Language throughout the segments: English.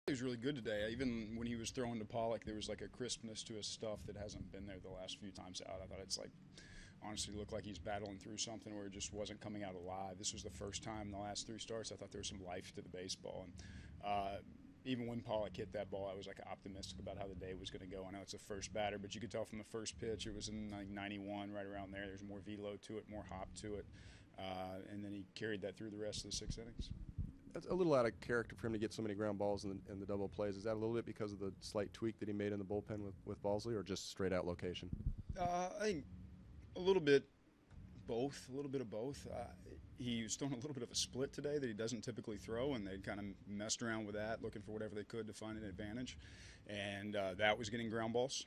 He was really good today. Even when he was throwing to Pollock, there was like a crispness to his stuff that hasn't been there the last few times out. I thought it's like, honestly, looked like he's battling through something where it just wasn't coming out alive. This was the first time in the last three starts I thought there was some life to the baseball. And even when Pollock hit that ball, I was like optimistic about how the day was going to go. I know it's a first batter, but you could tell from the first pitch it was in like 91, right around there. There's more velo to it, more hop to it, and then he carried that through the rest of the 6 innings. That's a little out of character for him to get so many ground balls in the double plays. Is that a little bit because of the slight tweak that he made in the bullpen with Balsley, or just straight out location? I think a little bit both, a little bit of both. He was throwing a little bit of a split today that he doesn't typically throw, and they kind of messed around with that, looking for whatever they could to find an advantage. And that was getting ground balls.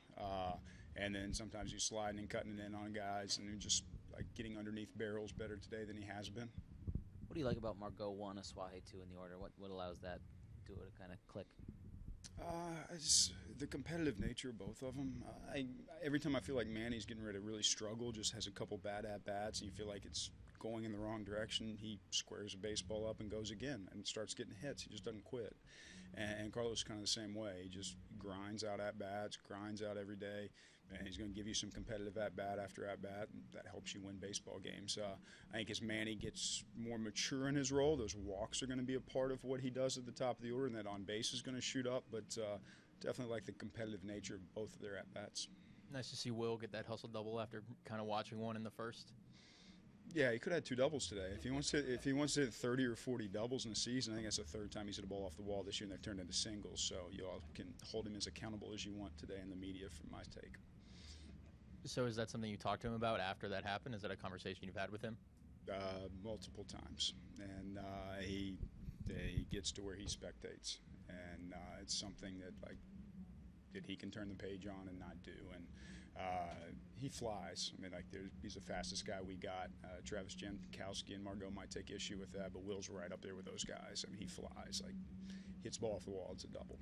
And then sometimes he's sliding and cutting it in on guys, and just like getting underneath barrels better today than he has been. What do you like about Margot 1, Aswahe 2 in the order? What allows that duo to kind of click? It's the competitive nature of both of them. Every time I feel like Manny's getting ready to really struggle, just has a couple bad at-bats, and you feel like it's going in the wrong direction, he squares a baseball up and goes again and starts getting hits. He just doesn't quit. And Carlos is kind of the same way. He just grinds out at-bats, grinds out every day, and he's going to give you some competitive at-bat after at-bat, and that helps you win baseball games. I think as Manny gets more mature in his role, those walks are going to be a part of what he does at the top of the order, and that on base is going to shoot up, but definitely like the competitive nature of both of their at-bats. Nice to see Will get that hustle double after kind of watching one in the first. Yeah, he could have had two doubles today. If he wants to hit 30 or 40 doubles in a season, I think that's the third time he's hit a ball off the wall this year, and they've turned into singles. So you all can hold him as accountable as you want today in the media, from my take. So is that something you talked to him about after that happened? Is that a conversation you've had with him? Multiple times, and he gets to where he spectates, and it's something that he can turn the page on and not do. And he flies. I mean, he's the fastest guy we got. Travis Jankowski and Margot might take issue with that, but Will's right up there with those guys. I mean, he flies. Hits ball off the wall, it's a double.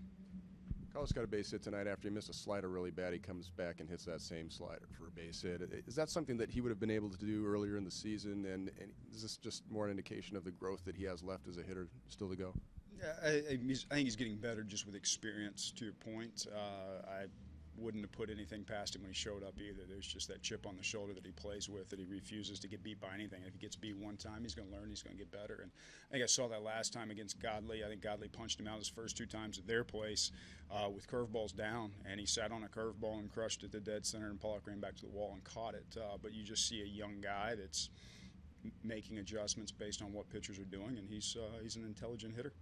Carlos got a base hit tonight after he missed a slider really bad. He comes back and hits that same slider for a base hit. Is that something that he would have been able to do earlier in the season? And is this just more an indication of the growth that he has left as a hitter still to go? Yeah, I think he's getting better just with experience, to your point. I wouldn't have put anything past him when he showed up either. There's just that chip on the shoulder that he plays with, that he refuses to get beat by anything. If he gets beat one time, he's going to learn, he's going to get better. And I think I saw that last time against Godley. I think Godley punched him out his first two times at their place with curveballs down, and he sat on a curveball and crushed it to dead center, and Pollock ran back to the wall and caught it. But you just see a young guy that's making adjustments based on what pitchers are doing, and he's an intelligent hitter.